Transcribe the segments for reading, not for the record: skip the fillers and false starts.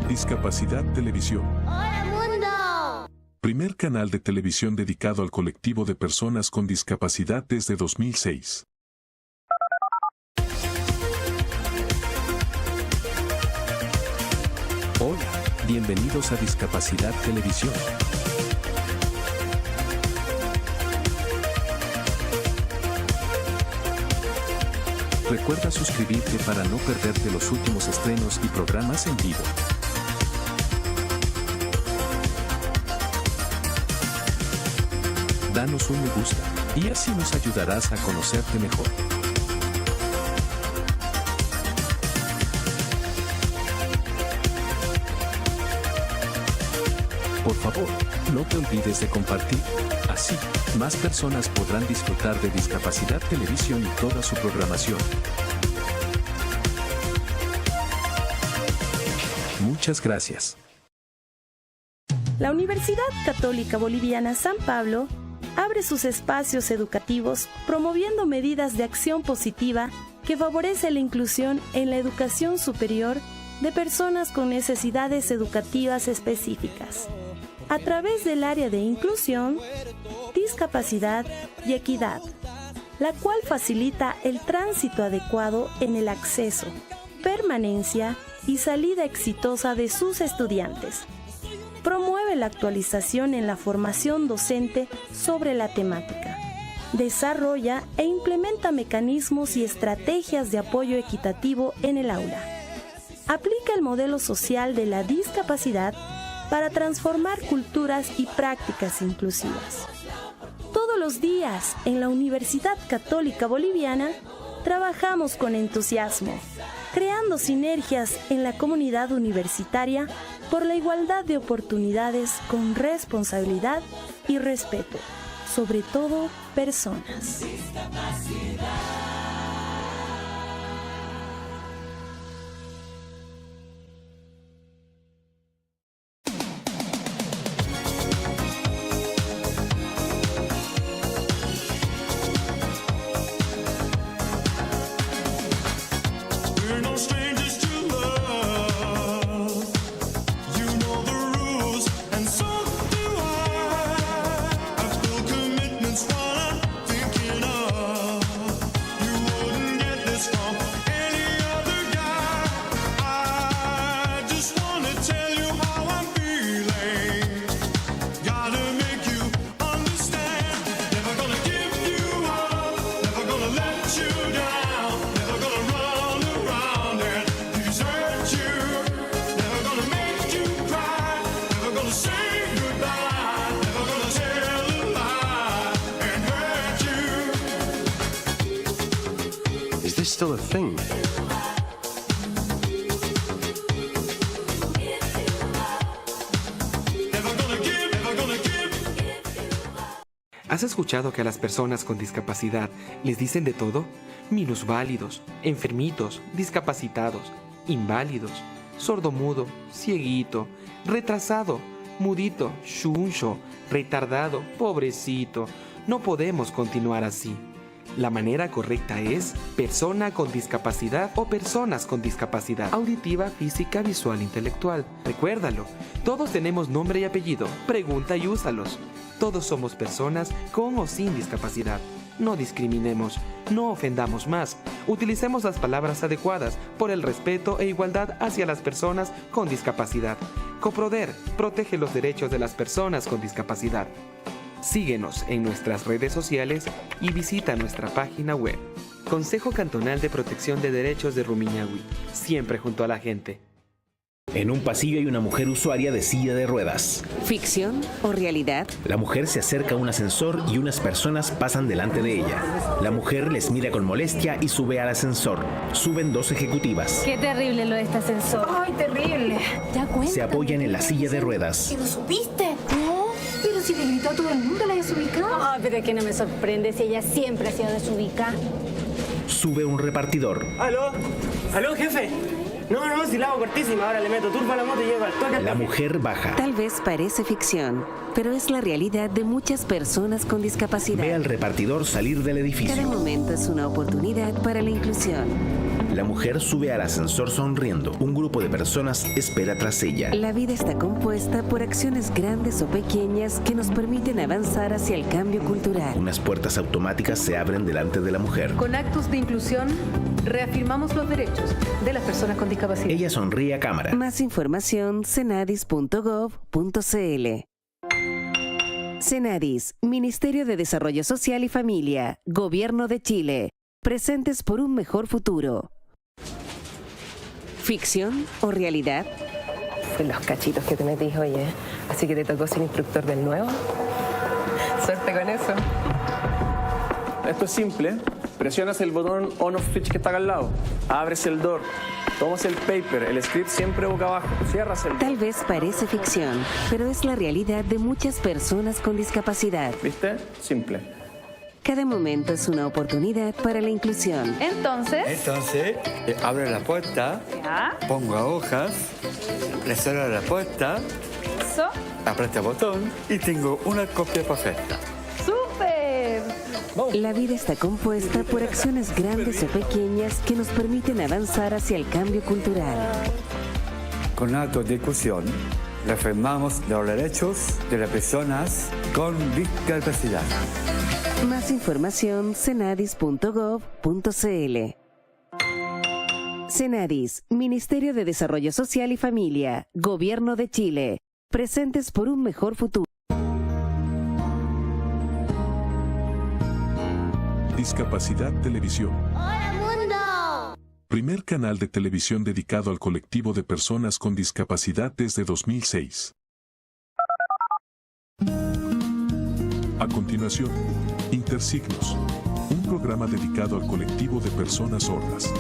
Discapacidad Televisión. ¡Hola, mundo! Primer canal de televisión dedicado al colectivo de personas con discapacidad desde 2006. Hola, bienvenidos a Discapacidad Televisión. Recuerda suscribirte para no perderte los últimos estrenos y programas en vivo. Danos un me gusta, y así nos ayudarás a conocerte mejor. Por favor, no te olvides de compartir. Así, más personas podrán disfrutar de Discapacidad Televisión y toda su programación. Muchas gracias. La Universidad Católica Boliviana San Pablo abre sus espacios educativos promoviendo medidas de acción positiva que favorece la inclusión en la educación superior de personas con necesidades educativas específicas, a través del área de inclusión, discapacidad y equidad, la cual facilita el tránsito adecuado en el acceso, permanencia y salida exitosa de sus estudiantes. Promueve la actualización en la formación docente sobre la temática. Desarrolla e implementa mecanismos y estrategias de apoyo equitativo en el aula. Aplica el modelo social de la discapacidad para transformar culturas y prácticas inclusivas. Todos los días en la Universidad Católica Boliviana trabajamos con entusiasmo, creando sinergias en la comunidad universitaria por la igualdad de oportunidades con responsabilidad y respeto, sobre todo personas. Is this still a thing? ¿Has escuchado que a las personas con discapacidad les dicen de todo? Minusválidos, enfermitos, discapacitados, inválidos, sordomudo, cieguito, retrasado, mudito, chuncho, retardado, pobrecito. No podemos continuar así. La manera correcta es persona con discapacidad o personas con discapacidad auditiva, física, visual, intelectual. Recuérdalo, todos tenemos nombre y apellido. Pregunta y úsalos. Todos somos personas con o sin discapacidad. No discriminemos, no ofendamos más. Utilicemos las palabras adecuadas por el respeto e igualdad hacia las personas con discapacidad. Coproder protege los derechos de las personas con discapacidad. Síguenos en nuestras redes sociales y visita nuestra página web. Consejo Cantonal de Protección de Derechos de Rumiñahui, siempre junto a la gente. En un pasillo hay una mujer usuaria de silla de ruedas. ¿Ficción o realidad? La mujer se acerca a un ascensor y unas personas pasan delante de ella. La mujer les mira con molestia y sube al ascensor. Suben dos ejecutivas. Qué terrible lo de este ascensor. Ay, terrible. Ya cuéntame. Se apoyan en la silla de ruedas. ¿Y lo supiste? No, pero si le gritó a todo el mundo la desubicada. Ay, pero es que no me sorprende si ella siempre ha sido desubicada. Sube un repartidor. ¿Aló? ¿Aló, jefe? No, si la hago cortísima, ahora le meto turbo a la moto y llego al toque. La mujer baja. Tal vez parece ficción, pero es la realidad de muchas personas con discapacidad. Ve al repartidor salir del edificio. Cada momento es una oportunidad para la inclusión. La mujer sube al ascensor sonriendo. Un grupo de personas espera tras ella. La vida está compuesta por acciones grandes o pequeñas que nos permiten avanzar hacia el cambio cultural. Unas puertas automáticas se abren delante de la mujer. Con actos de inclusión, reafirmamos los derechos de las personas con discapacidad. Ella sonríe a cámara. Más información, cenadis.gov.cl. Cenadis, Ministerio de Desarrollo Social y Familia, Gobierno de Chile. Presentes por un mejor futuro. ¿Ficción o realidad? Los cachitos que te metís, oye. Así que te tocó ser instructor del nuevo. Suerte con eso. Esto es simple. Presionas el botón on-off switch que está acá al lado. Abres el door. Tomas el paper, el script siempre boca abajo. Cierras el door. Tal vez parece ficción, pero es la realidad de muchas personas con discapacidad. ¿Viste? Simple. Cada momento es una oportunidad para la inclusión. Entonces, abro la puerta, pongo hojas, le cierro la puerta, aprieto el botón y tengo una copia perfecta. ¡súper! La vida está compuesta por acciones grandes o pequeñas que nos permiten avanzar hacia el cambio cultural. Con actos de inclusión, reafirmamos los derechos de las personas con discapacidad. Más información, cenadis.gov.cl. Cenadis, Ministerio de Desarrollo Social y Familia, Gobierno de Chile. Presentes por un mejor futuro. Discapacidad Televisión. ¡Hola mundo! Primer canal de televisión dedicado al colectivo de personas con discapacidad desde 2006. A continuación, Intersignos, un programa dedicado al colectivo de personas sordas.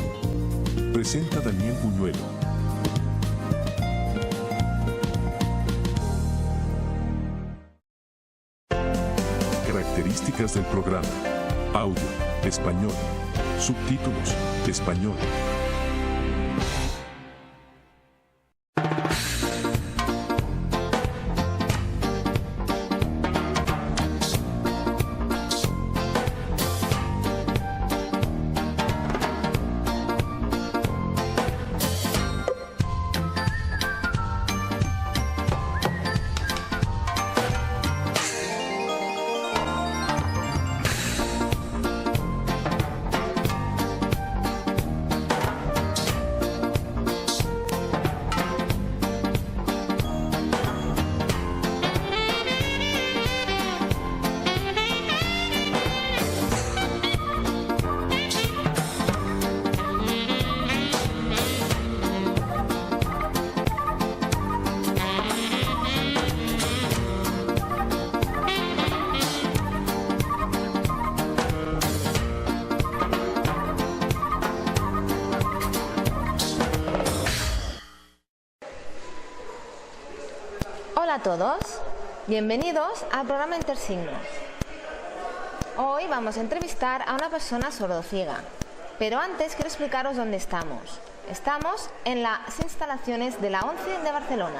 Presenta Daniel Buñuelo. Características del programa. Audio, español. Subtítulos, español. Hola a todos, bienvenidos al programa Intersignos. Hoy vamos a entrevistar a una persona sordociega, pero antes quiero explicaros dónde estamos. Estamos en las instalaciones de la ONCE de Barcelona.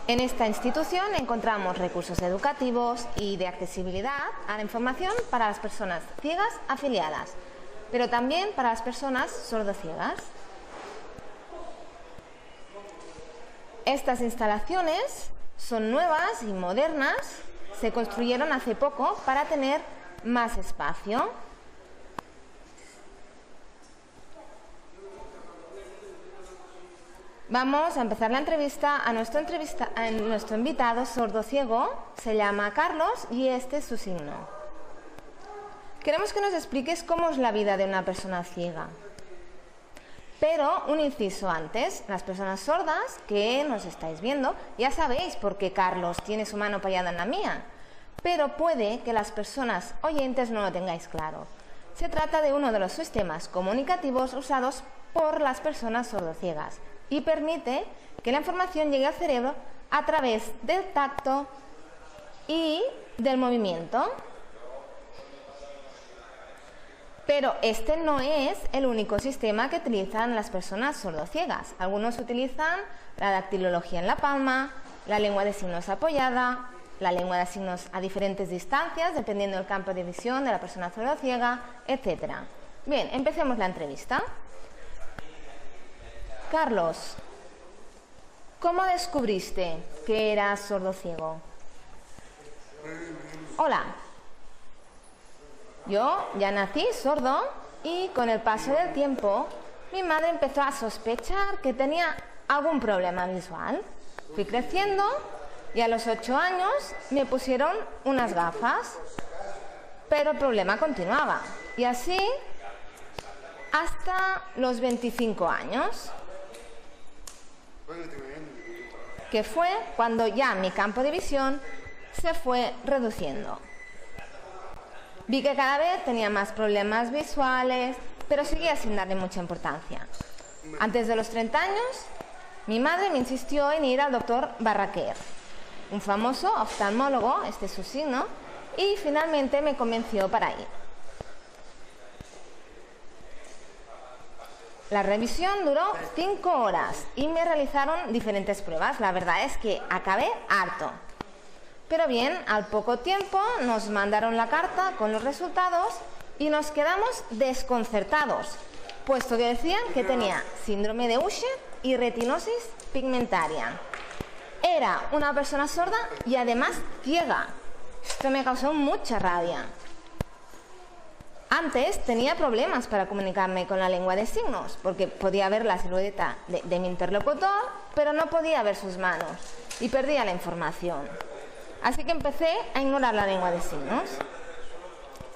En esta institución encontramos recursos educativos y de accesibilidad a la información para las personas ciegas afiliadas, pero también para las personas sordociegas. Estas instalaciones son nuevas y modernas, se construyeron hace poco para tener más espacio. Vamos a empezar la entrevista a nuestro invitado sordociego, se llama Carlos y este es su signo. Queremos que nos expliques cómo es la vida de una persona ciega. Pero un inciso antes, las personas sordas que nos estáis viendo, ya sabéis por qué Carlos tiene su mano apoyada en la mía, pero puede que las personas oyentes no lo tengáis claro. Se trata de uno de los sistemas comunicativos usados por las personas sordociegas y permite que la información llegue al cerebro a través del tacto y del movimiento. Pero este no es el único sistema que utilizan las personas sordociegas. Algunos utilizan la dactilología en la palma, la lengua de signos apoyada, la lengua de signos a diferentes distancias, dependiendo del campo de visión de la persona sordociega, etc. Bien, empecemos la entrevista. Carlos, ¿cómo descubriste que eras sordo-ciego? Hola. Yo ya nací sordo y con el paso del tiempo mi madre empezó a sospechar que tenía algún problema visual. Fui creciendo y a los 8 años me pusieron unas gafas, pero el problema continuaba. Y así hasta los 25 años, que fue cuando ya mi campo de visión se fue reduciendo. Vi que cada vez tenía más problemas visuales, pero seguía sin darle mucha importancia. Antes de los 30 años, mi madre me insistió en ir al doctor Barraquer, un famoso oftalmólogo, este es su signo, y finalmente me convenció para ir. La revisión duró 5 horas y me realizaron diferentes pruebas. La verdad es que acabé harto. Pero bien, al poco tiempo nos mandaron la carta con los resultados y nos quedamos desconcertados, puesto que decían que tenía síndrome de Usher y retinosis pigmentaria. Era una persona sorda y además ciega. Esto me causó mucha rabia. Antes tenía problemas para comunicarme con la lengua de signos, porque podía ver la silueta de mi interlocutor, pero no podía ver sus manos y perdía la información. Así que empecé a ignorar la lengua de signos.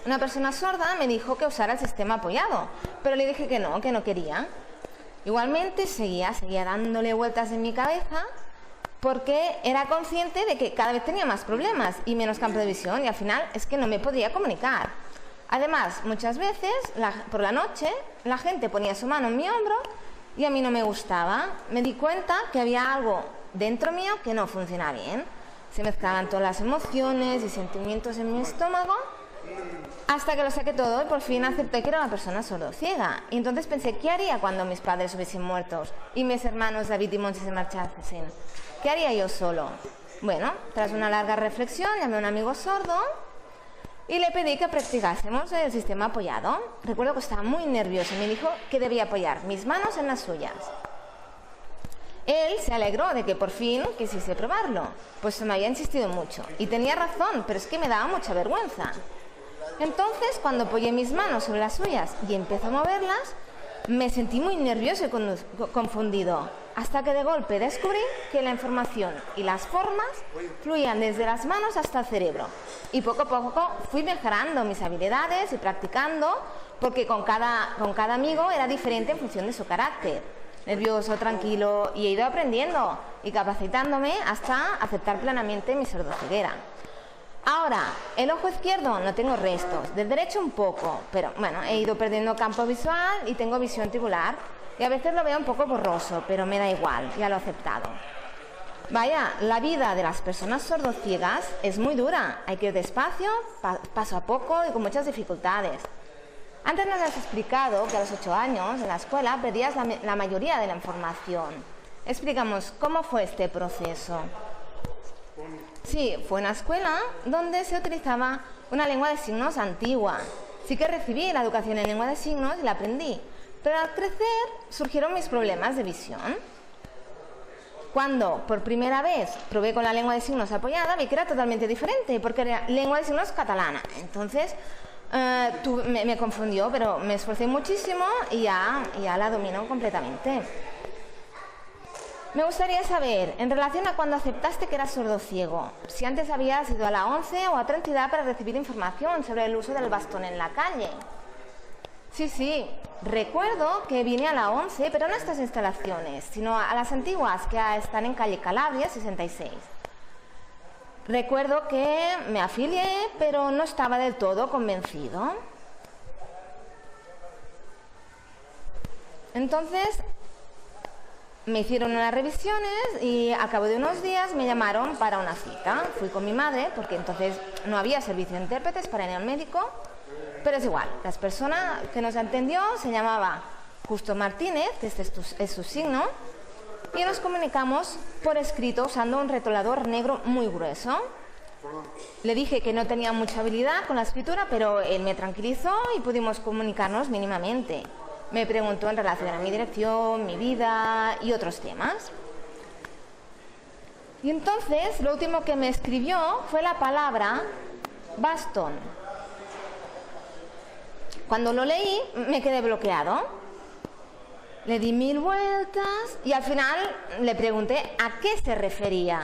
Una persona sorda me dijo que usara el sistema apoyado, pero le dije que no quería. Igualmente seguía dándole vueltas en mi cabeza porque era consciente de que cada vez tenía más problemas y menos campo de visión y al final es que no me podía comunicar. Además, muchas veces por la noche la gente ponía su mano en mi hombro y a mí no me gustaba. Me di cuenta que había algo dentro mío que no funcionaba bien. Se mezclaban todas las emociones y sentimientos en mi estómago hasta que lo saqué todo y por fin acepté que era una persona sordo-ciega. Y entonces pensé, ¿qué haría cuando mis padres hubiesen muerto y mis hermanos David y Monchi se marchasen? ¿Qué haría yo solo? Bueno, tras una larga reflexión llamé a un amigo sordo y le pedí que practicásemos el sistema apoyado. Recuerdo que estaba muy nervioso y me dijo que debía apoyar mis manos en las suyas. Él se alegró de que por fin quisiese probarlo, pues me había insistido mucho. Y tenía razón, pero es que me daba mucha vergüenza. Entonces, cuando apoyé mis manos sobre las suyas y empecé a moverlas, me sentí muy nervioso y confundido, hasta que de golpe descubrí que la información y las formas fluían desde las manos hasta el cerebro. Y poco a poco fui mejorando mis habilidades y practicando, porque con cada amigo era diferente en función de su carácter. Nervioso, tranquilo, y he ido aprendiendo y capacitándome hasta aceptar plenamente mi sordoceguera. Ahora, el ojo izquierdo no tengo restos, del derecho un poco, pero bueno, he ido perdiendo campo visual y tengo visión triangular y a veces lo veo un poco borroso, pero me da igual, ya lo he aceptado. Vaya, la vida de las personas sordociegas es muy dura, hay que ir despacio, paso a poco y con muchas dificultades. Antes nos has explicado que a los 8 años en la escuela perdías la mayoría de la información. Explicamos cómo fue este proceso. Sí, fue una escuela donde se utilizaba una lengua de signos antigua. Sí que recibí la educación en lengua de signos y la aprendí, pero al crecer surgieron mis problemas de visión. Cuando por primera vez probé con la lengua de signos apoyada, vi que era totalmente diferente, porque era lengua de signos catalana. Entonces me confundió, pero me esforcé muchísimo y ya la domino completamente. Me gustaría saber, en relación a cuando aceptaste que eras sordo-ciego, si antes habías ido a la ONCE o a otra entidad para recibir información sobre el uso del bastón en la calle. Sí, recuerdo que vine a la ONCE, pero no a estas instalaciones, sino a las antiguas que están en calle Calabria 66. Recuerdo que me afilié, pero no estaba del todo convencido. Entonces me hicieron unas revisiones y a cabo de unos días me llamaron para una cita. Fui con mi madre porque entonces no había servicio de intérpretes para ir al médico, pero es igual. La persona que nos atendió se llamaba Justo Martínez, que este es su signo, y nos comunicamos por escrito usando un rotulador negro muy grueso. Le dije que no tenía mucha habilidad con la escritura, pero él me tranquilizó y pudimos comunicarnos mínimamente. Me preguntó en relación a mi dirección, mi vida y otros temas. Y entonces lo último que me escribió fue la palabra bastón. Cuando lo leí me quedé bloqueado. Le di 1000 vueltas y al final le pregunté a qué se refería.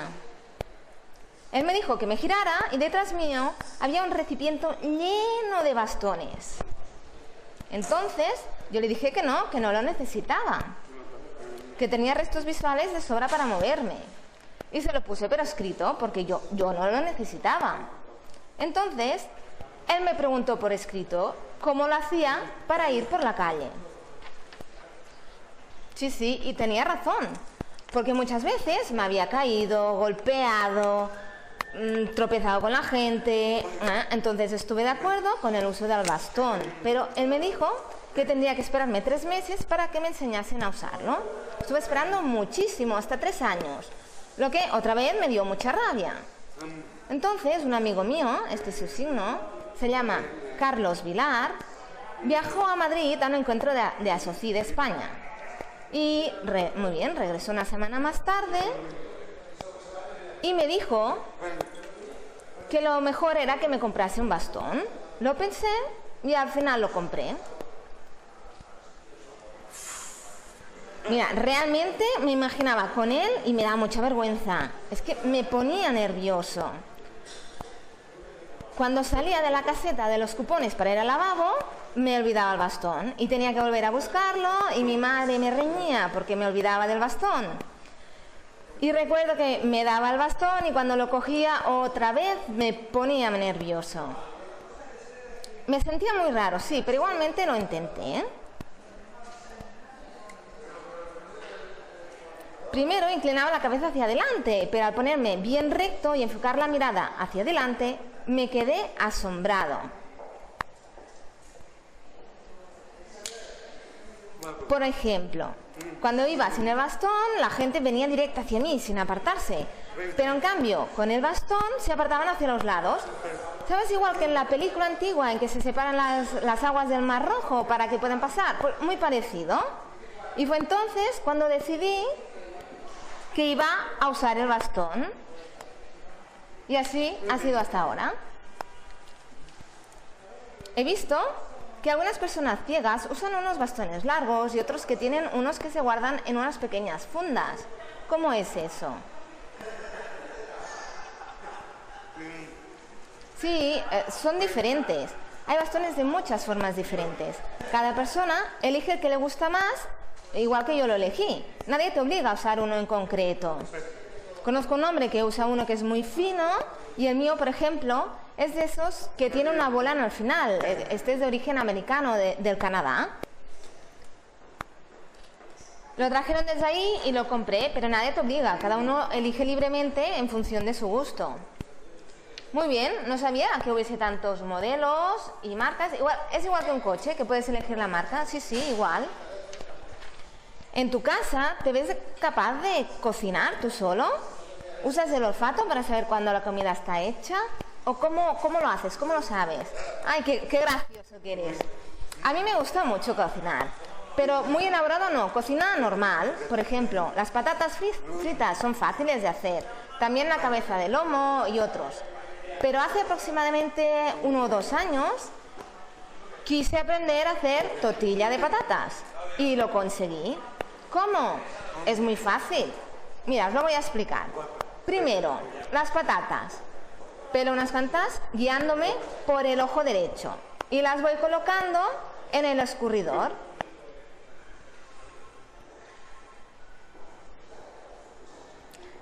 Él me dijo que me girara y detrás mío había un recipiente lleno de bastones. Entonces yo le dije que no lo necesitaba, que tenía restos visuales de sobra para moverme. Y se lo puse pero escrito porque yo no lo necesitaba. Entonces él me preguntó por escrito cómo lo hacía para ir por la calle. Sí, y tenía razón, porque muchas veces me había caído, golpeado, tropezado con la gente, entonces estuve de acuerdo con el uso del bastón, pero él me dijo que tendría que esperarme 3 meses para que me enseñasen a usarlo. Estuve esperando muchísimo, hasta 3 años, lo que otra vez me dio mucha rabia. Entonces un amigo mío, este es su signo, se llama Carlos Vilar, viajó a Madrid a un encuentro de Asoci de España. Y muy bien, regresó una semana más tarde y me dijo que lo mejor era que me comprase un bastón. Lo pensé y al final lo compré. Mira, realmente me imaginaba con él y me daba mucha vergüenza. Es que me ponía nervioso. Cuando salía de la caseta de los cupones para ir al lavabo, me olvidaba el bastón y tenía que volver a buscarlo y mi madre me reñía porque me olvidaba del bastón. Y recuerdo que me daba el bastón y cuando lo cogía otra vez me ponía nervioso. Me sentía muy raro, sí, pero igualmente lo intenté. Primero inclinaba la cabeza hacia adelante, pero al ponerme bien recto y enfocar la mirada hacia adelante, me quedé asombrado. Por ejemplo, cuando iba sin el bastón, la gente venía directa hacia mí, sin apartarse. Pero en cambio, con el bastón se apartaban hacia los lados. ¿Sabes? Igual que en la película antigua en que se separan las aguas del Mar Rojo para que puedan pasar. Pues muy parecido. Y fue entonces cuando decidí que iba a usar el bastón. Y así ha sido hasta ahora. He visto que algunas personas ciegas usan unos bastones largos y otros que tienen unos que se guardan en unas pequeñas fundas. ¿Cómo es eso? Sí, son diferentes. Hay bastones de muchas formas diferentes. Cada persona elige el que le gusta más, igual que yo lo elegí. Nadie te obliga a usar uno en concreto. Conozco un hombre que usa uno que es muy fino y el mío, por ejemplo, es de esos que tiene una bola al final. Este es de origen americano, del Canadá. Lo trajeron desde ahí y lo compré, pero nadie te obliga. Cada uno elige libremente en función de su gusto. Muy bien, no sabía que hubiese tantos modelos y marcas. Es igual que un coche, que puedes elegir la marca. Sí, igual. ¿En tu casa te ves capaz de cocinar tú solo? ¿Usas el olfato para saber cuándo la comida está hecha? ¿O cómo lo haces? ¿Cómo lo sabes? ¡Ay, qué gracioso que eres! A mí me gusta mucho cocinar, pero muy elaborado no. Cocina normal, por ejemplo, las patatas fritas son fáciles de hacer. También la cabeza de lomo y otros. Pero hace aproximadamente 1 o 2 años quise aprender a hacer tortilla de patatas y lo conseguí. ¿Cómo? Es muy fácil. Mira, os lo voy a explicar. Primero, las patatas. Pelo unas cuantas guiándome por el ojo derecho y las voy colocando en el escurridor.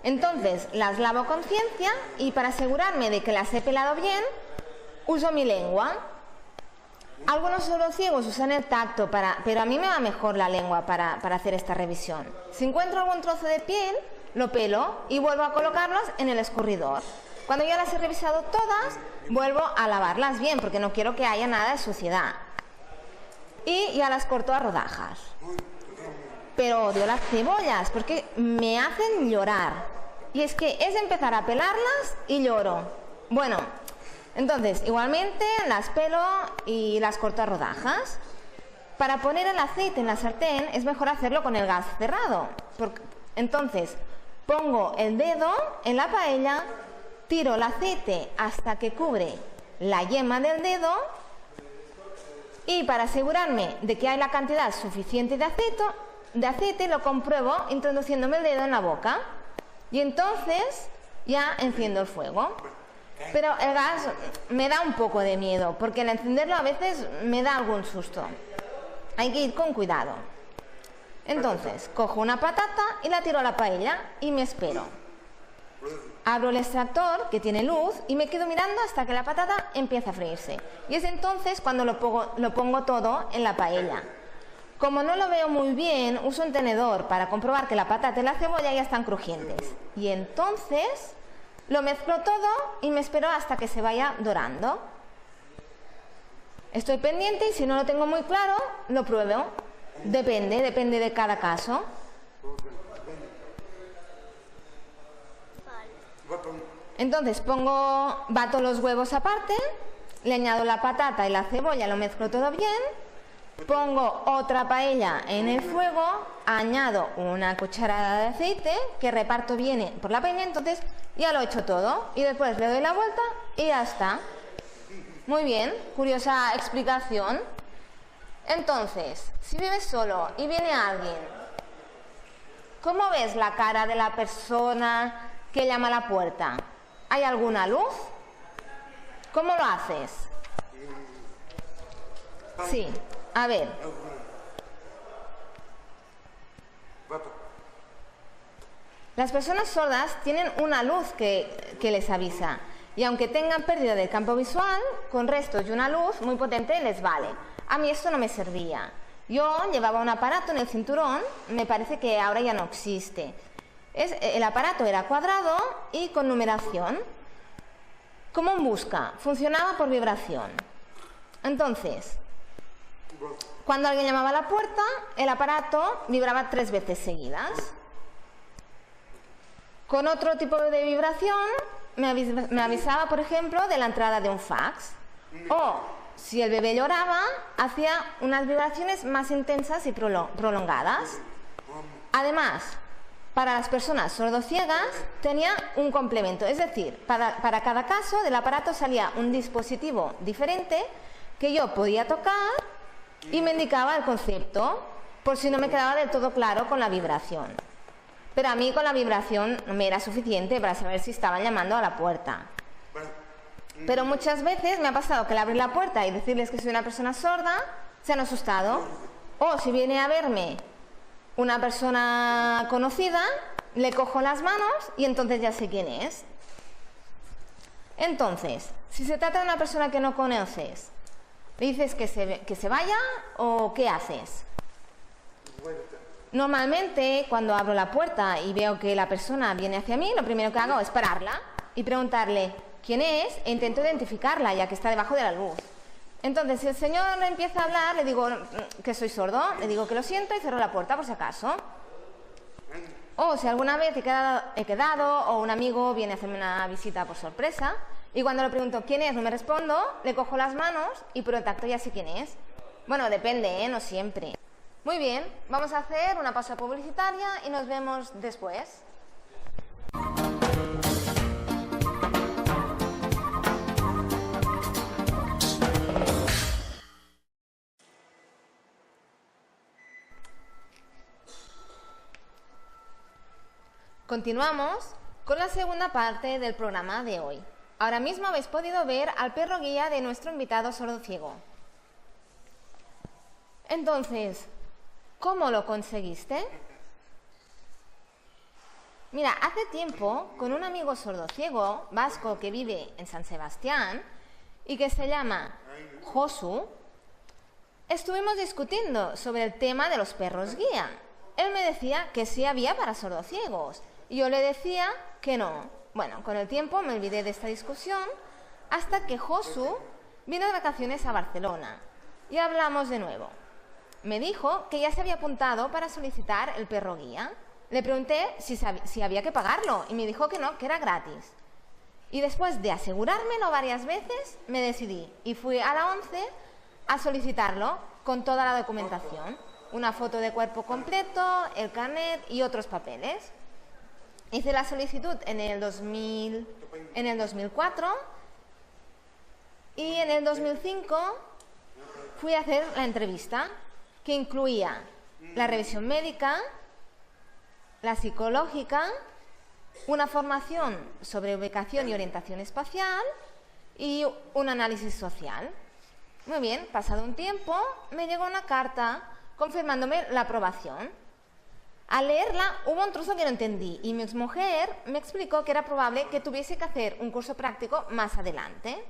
Entonces las lavo con ciencia y para asegurarme de que las he pelado bien, uso mi lengua. Algunos ciegos usan el tacto, pero a mí me va mejor la lengua para hacer esta revisión. Si encuentro algún trozo de piel, lo pelo y vuelvo a colocarlos en el escurridor. Cuando ya las he revisado todas, vuelvo a lavarlas bien, porque no quiero que haya nada de suciedad. Y ya las corto a rodajas. Pero odio las cebollas, porque me hacen llorar. Y es que es empezar a pelarlas y lloro. Bueno, entonces, igualmente las pelo y las corto a rodajas. Para poner el aceite en la sartén es mejor hacerlo con el gas cerrado. Entonces, pongo el dedo en la paella, tiro el aceite hasta que cubre la yema del dedo y para asegurarme de que hay la cantidad suficiente de aceite lo compruebo introduciéndome el dedo en la boca y entonces ya enciendo el fuego. Pero el gas me da un poco de miedo porque al encenderlo a veces me da algún susto. Hay que ir con cuidado. Entonces, cojo una patata y la tiro a la paella y me espero. Abro el extractor que tiene luz y me quedo mirando hasta que la patata empieza a freírse. Y es entonces cuando lo pongo todo en la paella. Como no lo veo muy bien, uso un tenedor para comprobar que la patata y la cebolla ya están crujientes. Y entonces lo mezclo todo y me espero hasta que se vaya dorando. Estoy pendiente y si no lo tengo muy claro, lo pruebo. Depende de cada caso. Entonces bato los huevos aparte, le añado la patata y la cebolla, lo mezclo todo bien, pongo otra paella en el fuego, añado una cucharada de aceite que reparto bien por la paella, entonces ya lo he hecho todo y después le doy la vuelta y ya está. Muy bien, curiosa explicación. Entonces, si vives solo y viene alguien, ¿cómo ves la cara de la persona que llama a la puerta? ¿Hay alguna luz? ¿Cómo lo haces? Sí, a ver. Las personas sordas tienen una luz que les avisa. Y aunque tengan pérdida del campo visual, con restos y una luz muy potente les vale. A mí esto no me servía. Yo llevaba un aparato en el cinturón, me parece que ahora ya no existe. El aparato era cuadrado y con numeración. Como un busca, funcionaba por vibración. Entonces, cuando alguien llamaba a la puerta, el aparato vibraba 3 veces seguidas. Con otro tipo de vibración, me avisaba, por ejemplo, de la entrada de un fax. O, si el bebé lloraba, hacía unas vibraciones más intensas y prolongadas. Además, para las personas sordociegas tenía un complemento, es decir, para cada caso del aparato salía un dispositivo diferente que yo podía tocar y me indicaba el concepto, por si no me quedaba del todo claro con la vibración. Pero a mí con la vibración me era suficiente para saber si estaban llamando a la puerta. Pero muchas veces me ha pasado que al abrir la puerta y decirles que soy una persona sorda, se han asustado. O si viene a verme una persona conocida, le cojo las manos y entonces ya sé quién es. Entonces, si se trata de una persona que no conoces, ¿le dices que se vaya o qué haces? Normalmente, cuando abro la puerta y veo que la persona viene hacia mí, lo primero que hago es pararla y preguntarle quién es e intento identificarla, ya que está debajo de la luz. Entonces, si el señor empieza a hablar, le digo que soy sordo, le digo que lo siento y cierro la puerta por si acaso. O si alguna vez he quedado o un amigo viene a hacerme una visita por sorpresa y cuando le pregunto quién es, no me respondo, le cojo las manos y por el tacto ya sé quién es. Bueno, depende, no siempre. Muy bien, vamos a hacer una pausa publicitaria y nos vemos después. Continuamos con la segunda parte del programa de hoy. Ahora mismo habéis podido ver al perro guía de nuestro invitado sordociego. Entonces, ¿cómo lo conseguiste? Mira, hace tiempo, con un amigo sordociego vasco que vive en San Sebastián y que se llama Josu, estuvimos discutiendo sobre el tema de los perros guía. Él me decía que sí había para sordociegos y yo le decía que no. Bueno, con el tiempo me olvidé de esta discusión hasta que Josu vino de vacaciones a Barcelona y hablamos de nuevo. Me dijo que ya se había apuntado para solicitar el perro guía. Le pregunté si había que pagarlo y me dijo que no, que era gratis. Y después de asegurármelo varias veces, me decidí y fui a la ONCE a solicitarlo con toda la documentación. Una foto de cuerpo completo, el carnet y otros papeles. Hice la solicitud en el 2004 y en el 2005 fui a hacer la entrevista, que incluía la revisión médica, la psicológica, una formación sobre ubicación y orientación espacial y un análisis social. Muy bien, pasado un tiempo me llegó una carta confirmándome la aprobación. Al leerla hubo un trozo que no entendí y mi exmujer me explicó que era probable que tuviese que hacer un curso práctico más adelante.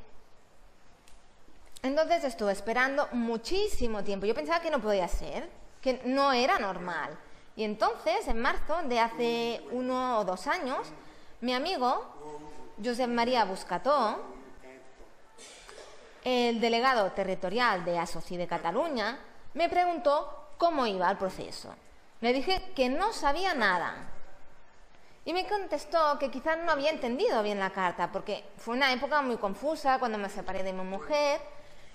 Entonces estuve esperando muchísimo tiempo. Yo pensaba que no podía ser, que no era normal. Y entonces, en marzo de hace 1 o 2 años, mi amigo, Josep María Buscató, el delegado territorial de Associ de Cataluña, me preguntó cómo iba el proceso. Le dije que no sabía nada. Y me contestó que quizás no había entendido bien la carta, porque fue una época muy confusa cuando me separé de mi mujer.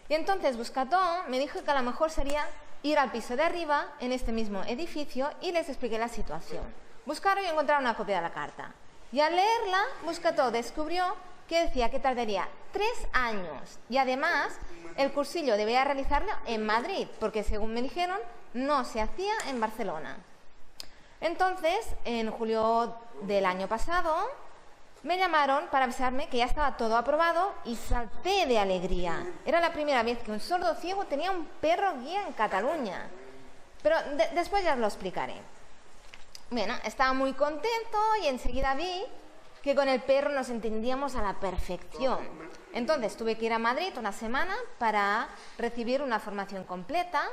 Y entonces Buscató me dijo que a lo mejor sería ir al piso de arriba, en este mismo edificio, y les expliqué la situación. Buscaron y encontraron una copia de la carta. Y al leerla, Buscató descubrió que decía que tardaría 3 años. Y además, el cursillo debía realizarlo en Madrid, porque según me dijeron, no se hacía en Barcelona. Entonces, en julio del año pasado, me llamaron para avisarme que ya estaba todo aprobado y salté de alegría. Era la primera vez que un sordo ciego tenía un perro guía en Cataluña. Pero después ya os lo explicaré. Bueno, estaba muy contento y enseguida vi que con el perro nos entendíamos a la perfección. Entonces tuve que ir a Madrid una semana para recibir una formación completa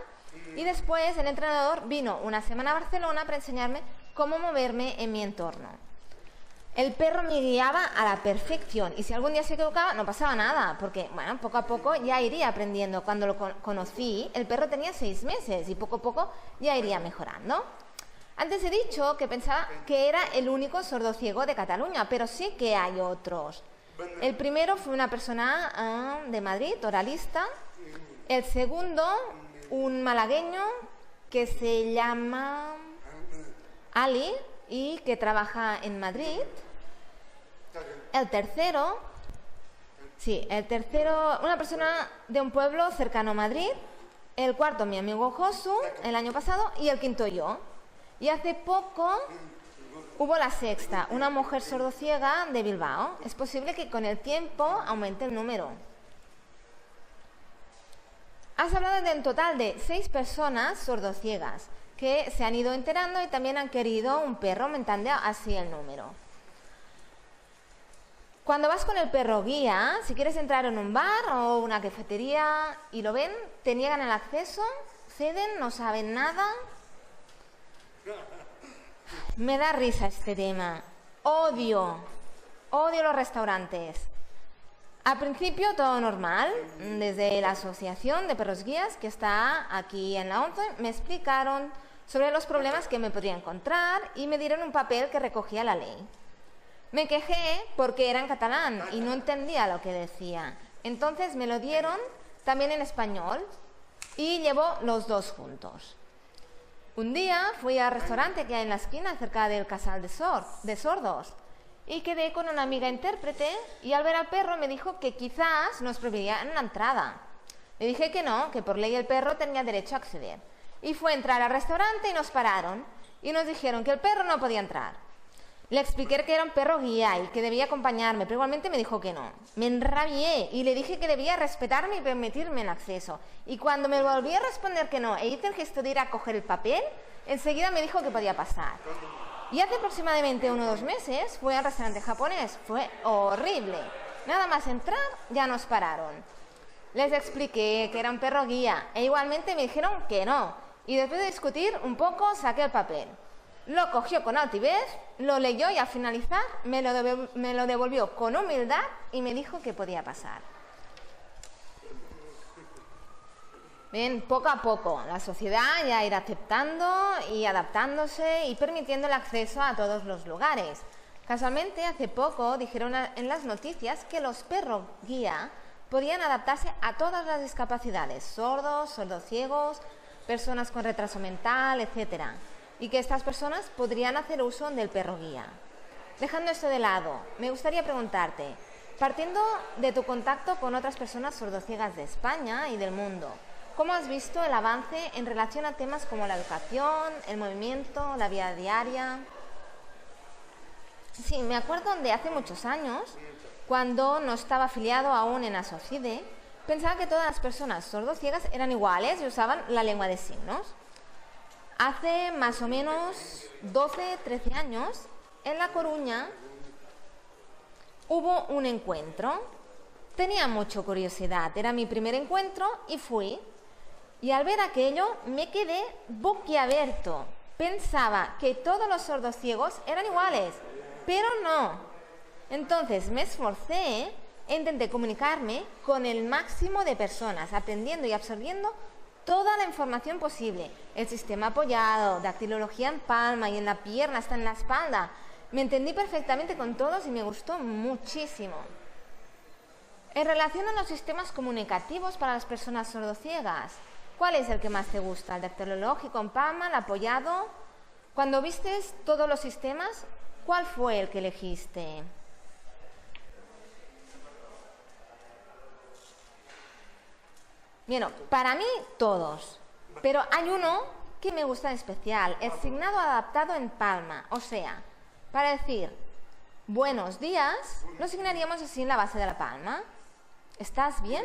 y después el entrenador vino una semana a Barcelona para enseñarme cómo moverme en mi entorno. El perro me guiaba a la perfección y si algún día se equivocaba no pasaba nada, porque bueno, poco a poco ya iría aprendiendo. Cuando lo conocí, el perro tenía 6 meses y poco a poco ya iría mejorando. Antes he dicho que pensaba que era el único sordociego de Cataluña, pero sí que hay otros. El primero fue una persona de Madrid, oralista. El segundo, un malagueño que se llama Ali y que trabaja en Madrid. El tercero, una persona de un pueblo cercano a Madrid. El cuarto, mi amigo Josu, el año pasado. Y el quinto, yo. Y hace poco hubo la sexta, una mujer sordociega de Bilbao. Es posible que con el tiempo aumente el número. Has hablado de un total de 6 personas sordociegas que se han ido enterando y también han querido un perro, aumentando así el número. Cuando vas con el perro guía, si quieres entrar en un bar o una cafetería y lo ven, te niegan el acceso, ceden, no saben nada. Me da risa este tema. Odio los restaurantes. Al principio todo normal. Desde la Asociación de Perros Guías, que está aquí en la 11, me explicaron sobre los problemas que me podría encontrar y me dieron un papel que recogía la ley. Me quejé porque era en catalán y no entendía lo que decía. Entonces me lo dieron también en español y llevo los dos juntos. Un día fui al restaurante que hay en la esquina cerca del Casal de Sordos y quedé con una amiga intérprete y al ver al perro me dijo que quizás nos prohibirían la entrada. Le dije que no, que por ley el perro tenía derecho a acceder. Y fue a entrar al restaurante y nos pararon y nos dijeron que el perro no podía entrar. Le expliqué que era un perro guía y que debía acompañarme, pero igualmente me dijo que no. Me enrabié y le dije que debía respetarme y permitirme el acceso. Y cuando me volví a responder que no e hice el gesto de ir a coger el papel, enseguida me dijo que podía pasar. Y hace aproximadamente 1 o 2 meses fui al restaurante japonés. Fue horrible. Nada más entrar, ya nos pararon. Les expliqué que era un perro guía e igualmente me dijeron que no. Y después de discutir un poco, saqué el papel. Lo cogió con altivez, lo leyó y al finalizar me lo devolvió con humildad y me dijo que podía pasar. Bien, poco a poco la sociedad ya irá aceptando y adaptándose y permitiendo el acceso a todos los lugares. Casualmente, hace poco dijeron en las noticias que los perros guía podrían adaptarse a todas las discapacidades, sordos, sordociegos, personas con retraso mental, etc. Y que estas personas podrían hacer uso del perro guía. Dejando esto de lado, me gustaría preguntarte, partiendo de tu contacto con otras personas sordociegas de España y del mundo, ¿cómo has visto el avance en relación a temas como la educación, el movimiento, la vida diaria? Sí, me acuerdo de hace muchos años, cuando no estaba afiliado aún en Asocide, pensaba que todas las personas sordociegas eran iguales y usaban la lengua de signos. Hace más o menos 12, 13 años, en La Coruña, hubo un encuentro. Tenía mucha curiosidad, era mi primer encuentro y fui. Y al ver aquello me quedé boquiabierto. Pensaba que todos los sordociegos eran iguales, pero no. Entonces me esforcé e intenté comunicarme con el máximo de personas, aprendiendo y absorbiendo toda la información posible. El sistema apoyado, dactilología en palma y en la pierna, hasta en la espalda. Me entendí perfectamente con todos y me gustó muchísimo. En relación a los sistemas comunicativos para las personas sordociegas, ¿cuál es el que más te gusta? ¿El dactilológico en palma, el apoyado? Cuando vistes todos los sistemas, ¿cuál fue el que elegiste? Bueno, para mí todos, pero hay uno que me gusta en especial, el signado adaptado en palma, o sea, para decir buenos días, lo signaríamos así en la base de la palma. ¿Estás bien?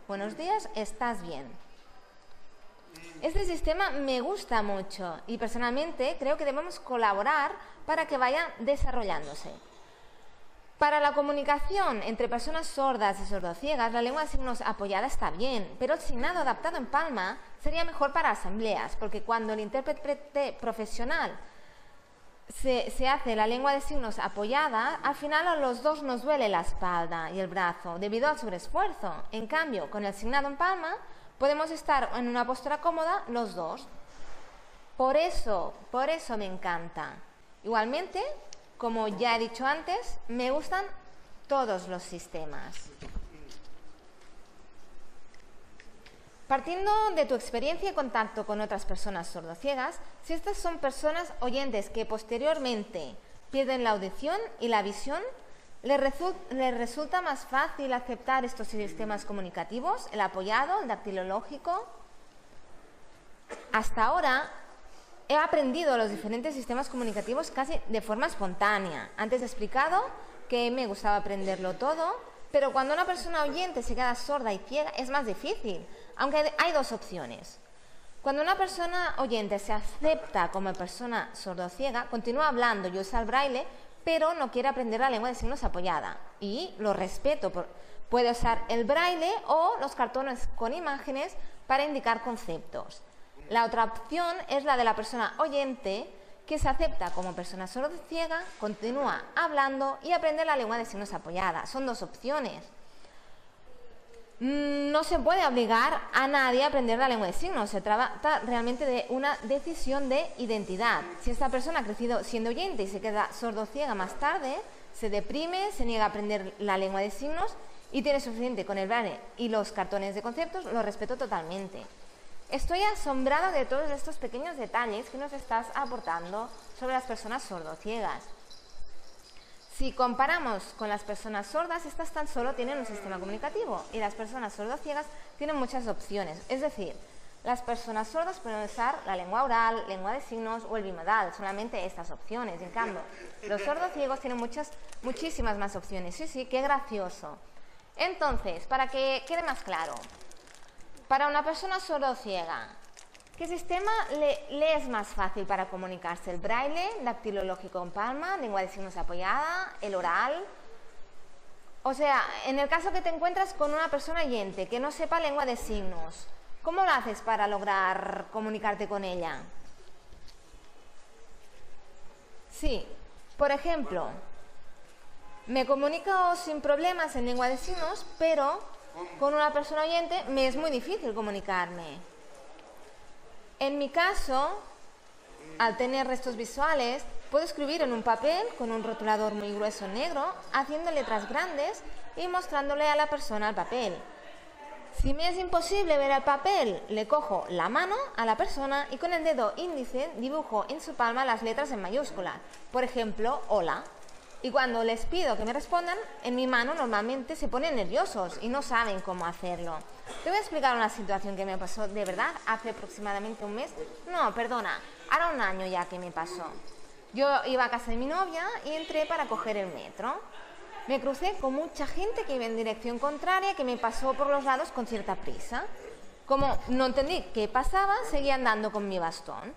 Buenos días, ¿estás bien? Este sistema me gusta mucho y personalmente creo que debemos colaborar para que vaya desarrollándose. Para la comunicación entre personas sordas y sordociegas, la lengua de signos apoyada está bien, pero el signado adaptado en palma sería mejor para asambleas, porque cuando el intérprete profesional se hace la lengua de signos apoyada, al final a los dos nos duele la espalda y el brazo debido al sobreesfuerzo. En cambio, con el signado en palma podemos estar en una postura cómoda los dos. Por eso me encanta. Igualmente, como ya he dicho antes, me gustan todos los sistemas. Partiendo de tu experiencia y contacto con otras personas sordociegas, si estas son personas oyentes que posteriormente pierden la audición y la visión, ¿les resulta más fácil aceptar estos sistemas comunicativos, el apoyado, el dactilológico? Hasta ahora he aprendido los diferentes sistemas comunicativos casi de forma espontánea. Antes he explicado que me gustaba aprenderlo todo, pero cuando una persona oyente se queda sorda y ciega es más difícil, aunque hay dos opciones. Cuando una persona oyente se acepta como persona sordociega, continúa hablando y usa el braille, pero no quiere aprender la lengua de signos apoyada. Y lo respeto, puede usar el braille o los cartones con imágenes para indicar conceptos. La otra opción es la de la persona oyente que se acepta como persona sordociega, continúa hablando y aprende la lengua de signos apoyada. Son dos opciones. No se puede obligar a nadie a aprender la lengua de signos, se trata realmente de una decisión de identidad. Si esta persona ha crecido siendo oyente y se queda sordociega más tarde, se deprime, se niega a aprender la lengua de signos y tiene suficiente con el braille y los cartones de conceptos, lo respeto totalmente. Estoy asombrado de todos estos pequeños detalles que nos estás aportando sobre las personas sordociegas. Si comparamos con las personas sordas, estas tan solo tienen un sistema comunicativo y las personas sordociegas tienen muchas opciones. Es decir, las personas sordas pueden usar la lengua oral, lengua de signos o el bimodal, solamente estas opciones. En cambio, los sordociegos tienen muchísimas más opciones. Sí, qué gracioso. Entonces, para que quede más claro, para una persona sordociega, ¿qué sistema le es más fácil para comunicarse? ¿El braille, dactilológico en palma, lengua de signos apoyada, el oral? O sea, en el caso que te encuentras con una persona oyente que no sepa lengua de signos, ¿cómo lo haces para lograr comunicarte con ella? Sí, por ejemplo, me comunico sin problemas en lengua de signos, pero con una persona oyente me es muy difícil comunicarme. En mi caso, al tener restos visuales, puedo escribir en un papel con un rotulador muy grueso negro, haciendo letras grandes y mostrándole a la persona el papel. Si me es imposible ver el papel, le cojo la mano a la persona y con el dedo índice dibujo en su palma las letras en mayúsculas. Por ejemplo, hola. Y cuando les pido que me respondan, en mi mano normalmente se ponen nerviosos y no saben cómo hacerlo. Te voy a explicar una situación que me pasó de verdad hace aproximadamente un mes. No, perdona, ahora un año ya que me pasó. Yo iba a casa de mi novia y entré para coger el metro. Me crucé con mucha gente que iba en dirección contraria que me pasó por los lados con cierta prisa. Como no entendí qué pasaba, seguí andando con mi bastón.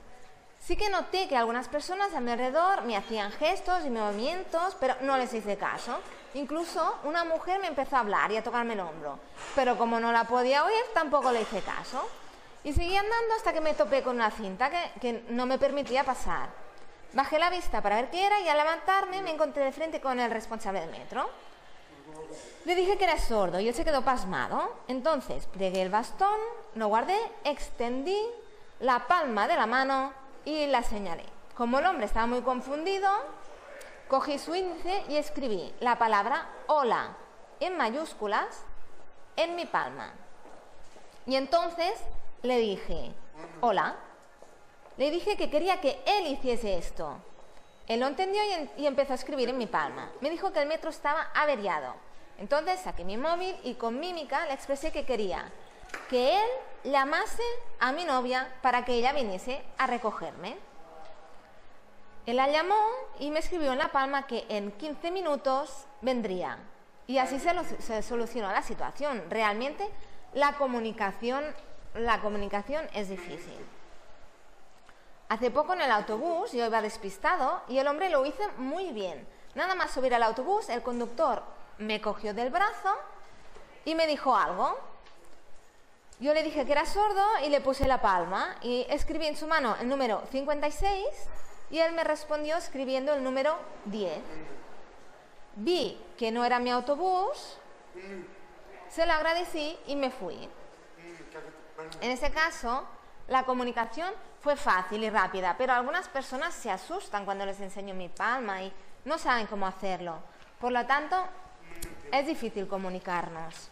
Sí que noté que algunas personas a mi alrededor me hacían gestos y movimientos, pero no les hice caso. Incluso una mujer me empezó a hablar y a tocarme el hombro, pero como no la podía oír, tampoco le hice caso. Y seguí andando hasta que me topé con una cinta que no me permitía pasar. Bajé la vista para ver qué era y al levantarme me encontré de frente con el responsable del metro. Le dije que era sordo y él se quedó pasmado. Entonces plegué el bastón, lo guardé, extendí la palma de la mano y la señalé. Como el hombre estaba muy confundido, cogí su índice y escribí la palabra hola en mayúsculas en mi palma. Y entonces le dije, hola. Le dije que quería que él hiciese esto. Él lo entendió y empezó a escribir en mi palma. Me dijo que el metro estaba averiado. Entonces saqué mi móvil y con mímica le expresé que quería que él llamase a mi novia para que ella viniese a recogerme. Él la llamó y me escribió en la palma que en 15 minutos vendría. Y así se solucionó la situación. Realmente la comunicación es difícil. Hace poco en el autobús yo iba despistado y el hombre lo hizo muy bien. Nada más subir al autobús, el conductor me cogió del brazo y me dijo algo. Yo le dije que era sordo y le puse la palma y escribí en su mano el número 56 y él me respondió escribiendo el número 10. Vi que no era mi autobús, se lo agradecí y me fui. En ese caso, la comunicación fue fácil y rápida, pero algunas personas se asustan cuando les enseño mi palma y no saben cómo hacerlo. Por lo tanto, es difícil comunicarnos.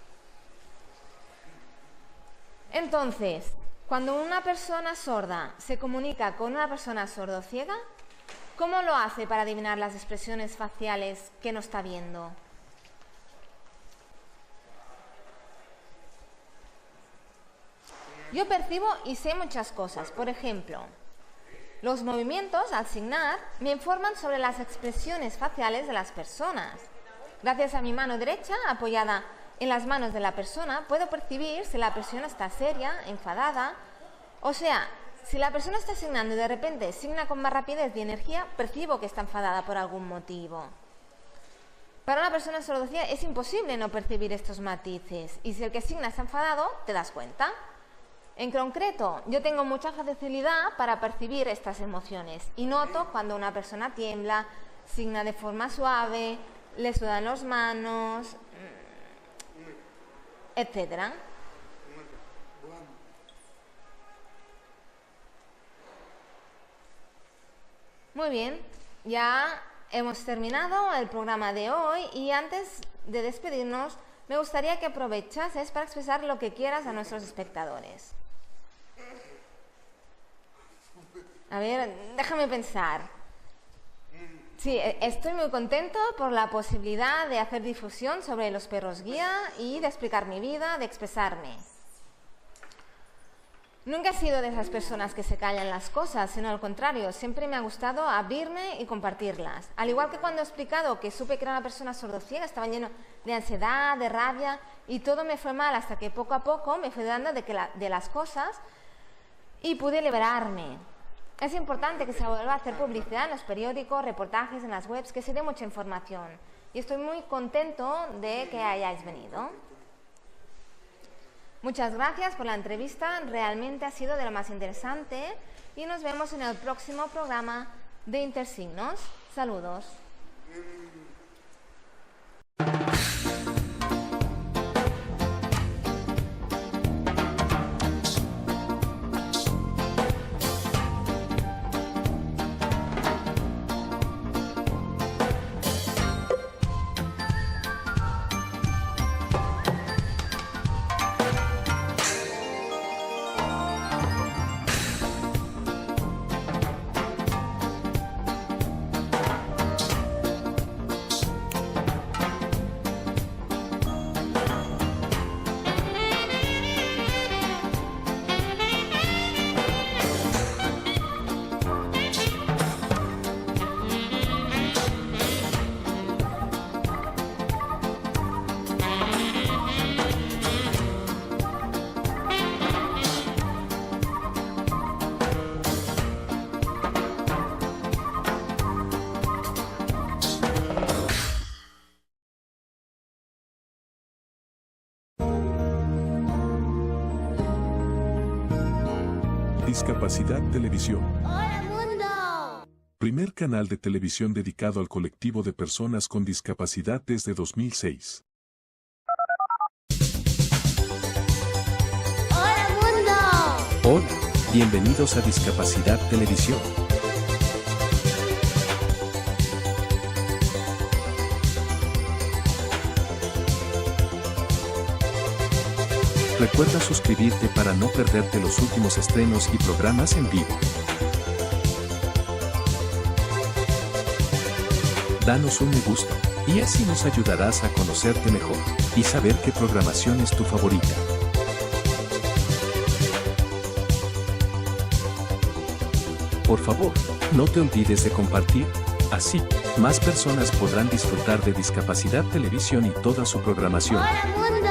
Entonces, cuando una persona sorda se comunica con una persona sordociega, ¿cómo lo hace para adivinar las expresiones faciales que no está viendo? Yo percibo y sé muchas cosas. Por ejemplo, los movimientos al signar me informan sobre las expresiones faciales de las personas. Gracias a mi mano derecha apoyada en las manos de la persona, puedo percibir si la persona está seria, enfadada. O sea, si la persona está signando y de repente signa con más rapidez y energía, percibo que está enfadada por algún motivo. Para una persona sordociega es imposible no percibir estos matices. Y si el que signa está enfadado, te das cuenta. En concreto, yo tengo mucha facilidad para percibir estas emociones. Y noto cuando una persona tiembla, signa de forma suave, le sudan las manos, etcétera. Muy bien, ya hemos terminado el programa de hoy y antes de despedirnos me gustaría que aprovechases para expresar lo que quieras a nuestros espectadores. A ver, déjame pensar. Sí, estoy muy contento por la posibilidad de hacer difusión sobre los perros guía y de explicar mi vida, de expresarme. Nunca he sido de esas personas que se callan las cosas, sino al contrario, siempre me ha gustado abrirme y compartirlas. Al igual que cuando he explicado que supe que era una persona sordociega, estaba lleno de ansiedad, de rabia y todo me fue mal hasta que poco a poco me fui dando de las cosas y pude liberarme. Es importante que se vuelva a hacer publicidad en los periódicos, reportajes, en las webs, que se dé mucha información. Y estoy muy contento de que hayáis venido. Muchas gracias por la entrevista, realmente ha sido de lo más interesante y nos vemos en el próximo programa de Intersignos. Saludos. Discapacidad Televisión. ¡Hola mundo! Primer canal de televisión dedicado al colectivo de personas con discapacidad desde 2006. ¡Hola mundo! Hola, bienvenidos a Discapacidad Televisión. Recuerda suscribirte para no perderte los últimos estrenos y programas en vivo. Danos un me gusta, y así nos ayudarás a conocerte mejor y saber qué programación es tu favorita. Por favor, no te olvides de compartir, así, más personas podrán disfrutar de Discapacidad Televisión y toda su programación. ¡Hola mundo!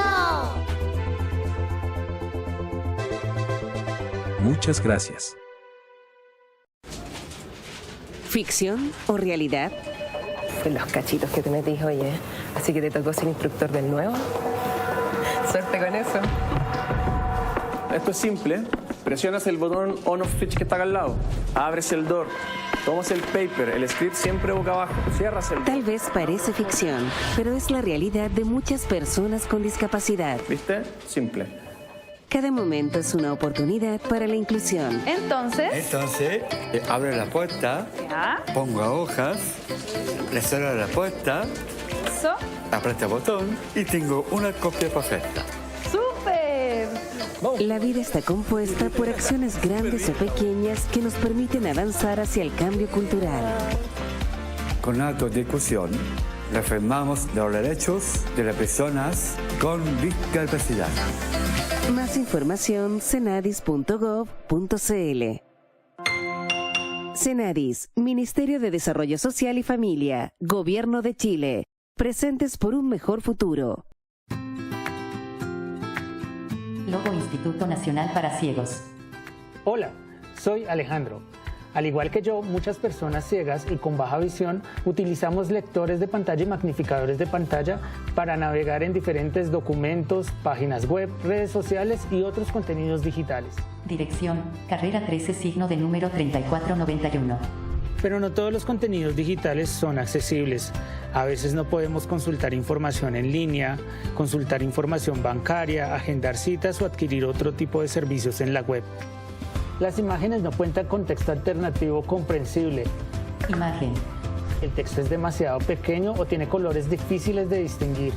Muchas gracias. ¿Ficción o realidad? Los cachitos que te metís, oye. Así que te tocó ser instructor del nuevo. Suerte con eso. Esto es simple. Presionas el botón on-off switch que está acá al lado. Abres el door. Tomas el paper, el script siempre boca abajo. Cierras el door. Tal vez parece ficción, pero es la realidad de muchas personas con discapacidad. ¿Viste? Simple. Cada momento es una oportunidad para la inclusión. Entonces, Abro la puerta, pongo hojas, le cierro la puerta, aprieto el botón y tengo una copia perfecta. ¡súper! La vida está compuesta por acciones grandes o pequeñas que nos permiten avanzar hacia el cambio cultural. Con actos de inclusión, reafirmamos los derechos de las personas con discapacidad. Más información, cenadis.gov.cl. Cenadis, Ministerio de Desarrollo Social y Familia, Gobierno de Chile. Presentes por un mejor futuro. Logo Instituto Nacional para Ciegos. Hola, soy Alejandro. Al igual que yo, muchas personas ciegas y con baja visión utilizamos lectores de pantalla y magnificadores de pantalla para navegar en diferentes documentos, páginas web, redes sociales y otros contenidos digitales. Dirección, carrera 13, signo de número 3491. Pero no todos los contenidos digitales son accesibles. A veces no podemos consultar información en línea, consultar información bancaria, agendar citas o adquirir otro tipo de servicios en la web. Las imágenes no cuentan con texto alternativo comprensible. Imagen. El texto es demasiado pequeño o tiene colores difíciles de distinguir.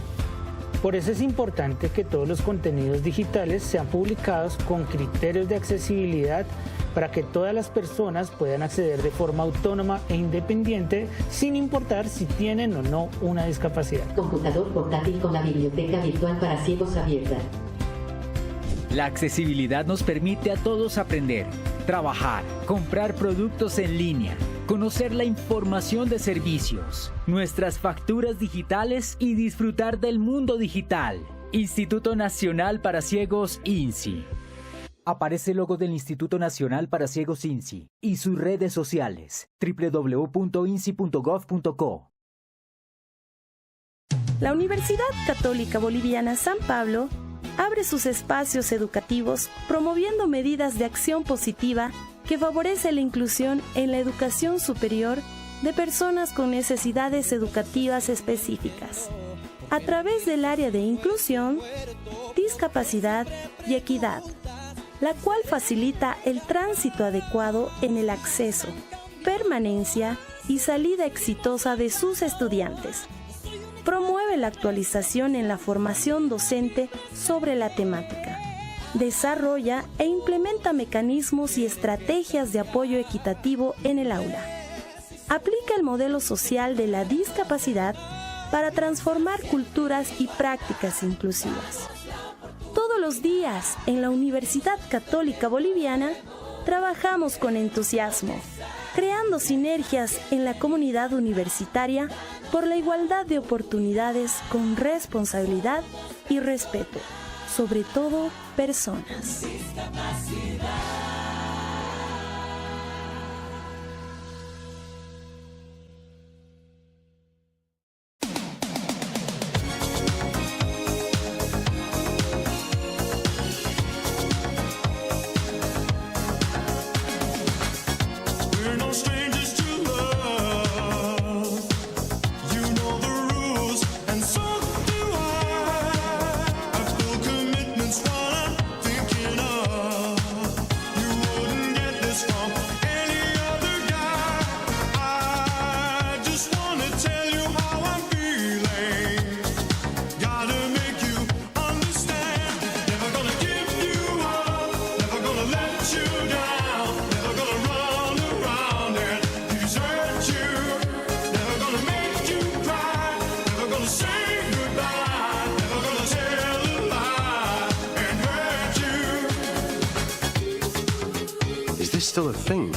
Por eso es importante que todos los contenidos digitales sean publicados con criterios de accesibilidad para que todas las personas puedan acceder de forma autónoma e independiente sin importar si tienen o no una discapacidad. Computador portátil con la biblioteca virtual para ciegos abierta. La accesibilidad nos permite a todos aprender, trabajar, comprar productos en línea, conocer la información de servicios, nuestras facturas digitales y disfrutar del mundo digital. Instituto Nacional para Ciegos, INCI. Aparece el logo del Instituto Nacional para Ciegos, INCI, y sus redes sociales, www.inci.gov.co. La Universidad Católica Boliviana San Pablo abre sus espacios educativos promoviendo medidas de acción positiva que favorece la inclusión en la educación superior de personas con necesidades educativas específicas, a través del área de inclusión, discapacidad y equidad, la cual facilita el tránsito adecuado en el acceso, permanencia y salida exitosa de sus estudiantes. Promueve la actualización en la formación docente sobre la temática. Desarrolla e implementa mecanismos y estrategias de apoyo equitativo en el aula. Aplica el modelo social de la discapacidad para transformar culturas y prácticas inclusivas. Todos los días en la Universidad Católica Boliviana trabajamos con entusiasmo, creando sinergias en la comunidad universitaria por la igualdad de oportunidades con responsabilidad y respeto, sobre todo personas. Is this still a thing?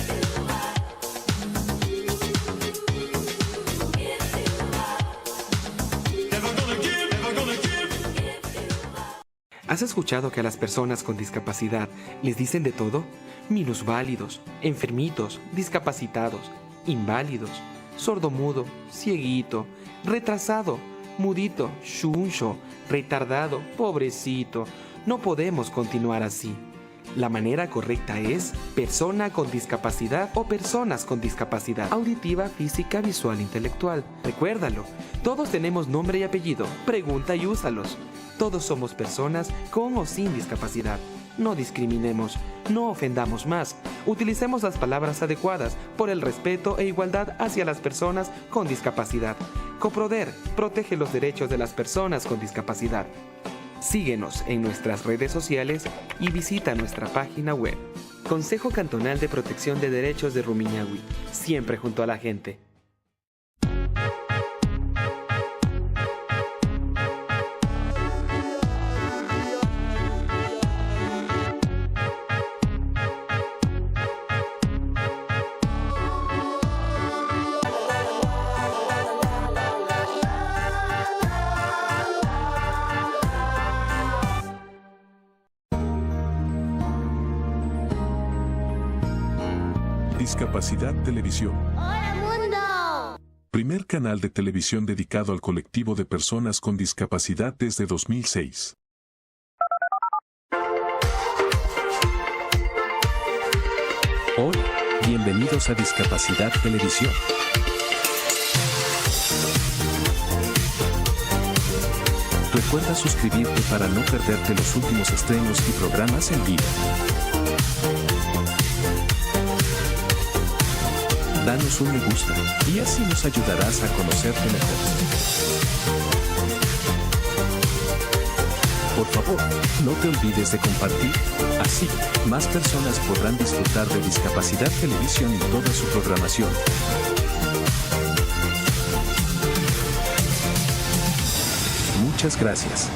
¿Has escuchado que a las personas con discapacidad les dicen de todo? Minusválidos, enfermitos, discapacitados, inválidos, sordomudo, cieguito, retrasado, mudito, chuncho, retardado, pobrecito. No podemos continuar así. La manera correcta es persona con discapacidad o personas con discapacidad auditiva, física, visual, intelectual. Recuérdalo, todos tenemos nombre y apellido. Pregunta y úsalos. Todos somos personas con o sin discapacidad. No discriminemos, no ofendamos más. Utilicemos las palabras adecuadas por el respeto e igualdad hacia las personas con discapacidad. Coproder protege los derechos de las personas con discapacidad. Síguenos en nuestras redes sociales y visita nuestra página web. Consejo Cantonal de Protección de Derechos de Rumiñahui, siempre junto a la gente. Discapacidad Televisión. ¡Hola mundo! Primer canal de televisión dedicado al colectivo de personas con discapacidad desde 2006. Hola, bienvenidos a Discapacidad Televisión. Recuerda suscribirte para no perderte los últimos estrenos y programas en vivo. Danos un me gusta y así nos ayudarás a conocerte mejor. Por favor, no te olvides de compartir, así más personas podrán disfrutar de Discapacidad Televisión y toda su programación. Muchas gracias.